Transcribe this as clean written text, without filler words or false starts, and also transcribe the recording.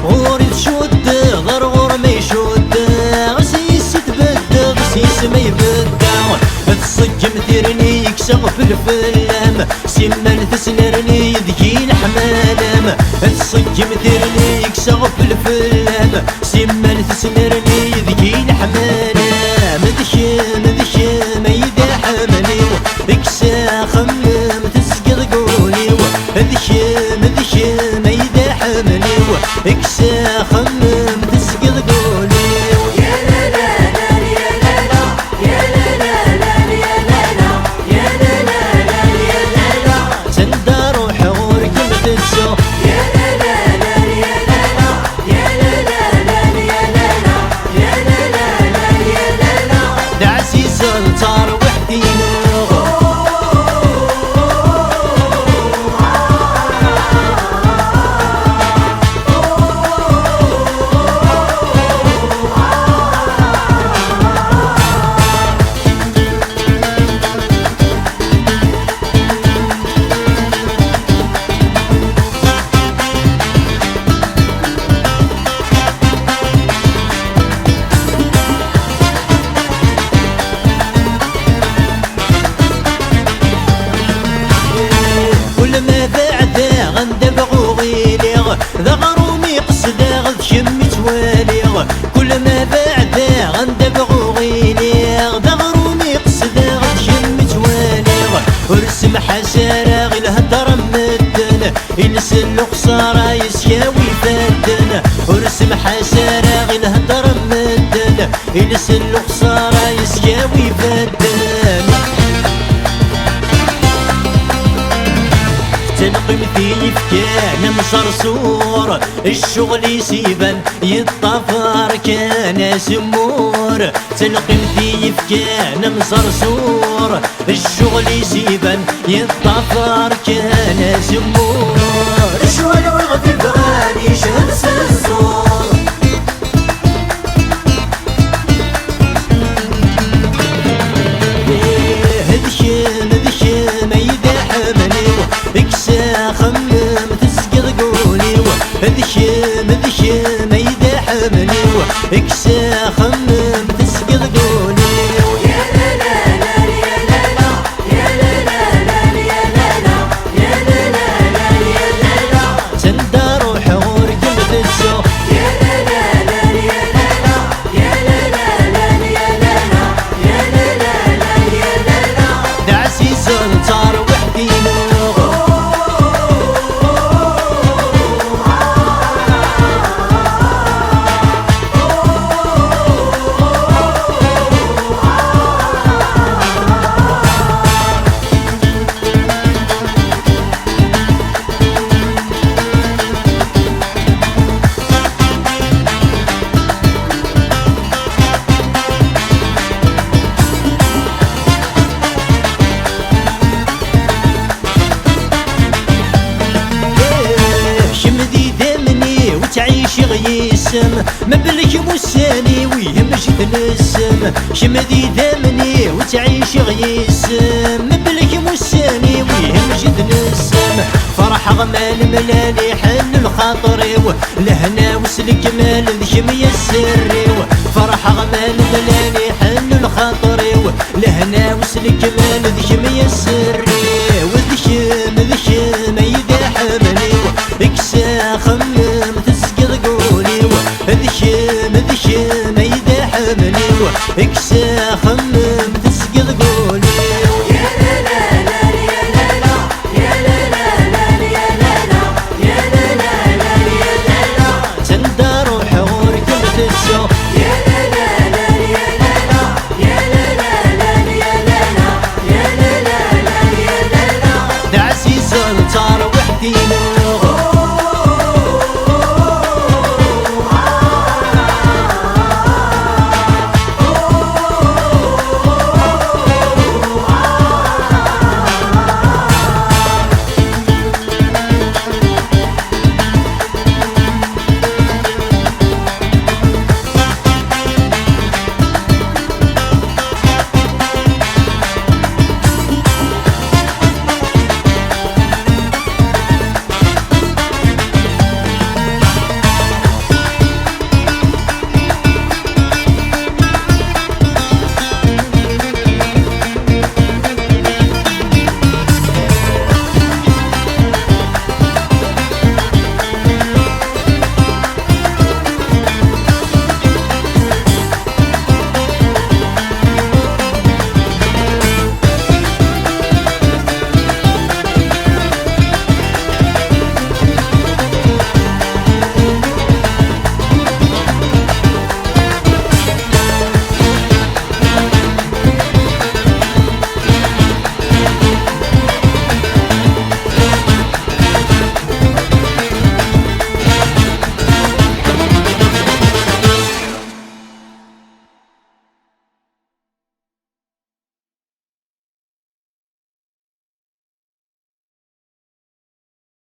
غوري تشد ضرغور ما يشد غسيس تبدا غسيس ما يبدا تصجم ثيرني يكسغ في الفلام سمان تسنرني ذكي الحمالام تصجم ثيرني يكسغ في الفلام سمان تسنرني ذكي الحمالام ذكي ما يدا حملي اكسا خمم تسقط قولي ذكي ما يدا حملي اكسا خمم تسقط قولي صار وحدي ذغرومي قصدا غذ شمي تواليغ كل ما بعده غندبغو غيليغ ذغرومي قصدا غذ شمي تواليغ ورسم حسارة غي الهدر مدن ينسل خسارة يسياوي فدن ورسم حسارة غي الهدر مدن ينسل خسارة يسياوي فدن تنقم في كان مصرصور الشغل يسيبن يتطفر كان سمور تنقم في كان مصرصور الشغل يسيبن يتطفر كان سمور الشغل ويغفي بغالي شمس الزور ذكي ما يدا حملي اكسا خمم تسقط قولي يا لا لا لا يا لا لا يا لا لا لا يا لا لا يا لا لا لا يا لا لا تندار وحور قلب السوق يا لا لا لا يا لا لا يا لا لا لا يا لا لا يا لا لا لا يا لا لا دعسي صار وحدي تعيش غيسم مبلك موساني ويهمش تنسم شمدي دامني وتعيش غيسم مبلك موساني ويهمش تنسم فرح غمال ملالي حل الخاطري لهنا وسلك مال ذكي ميسري فرح غمال ملالي حل الخاطري لهنا وسلك مال ذكي ميسري وذكي ما يدا حملي اكسا خمم ذكي ما يدا حملي اكسا خمم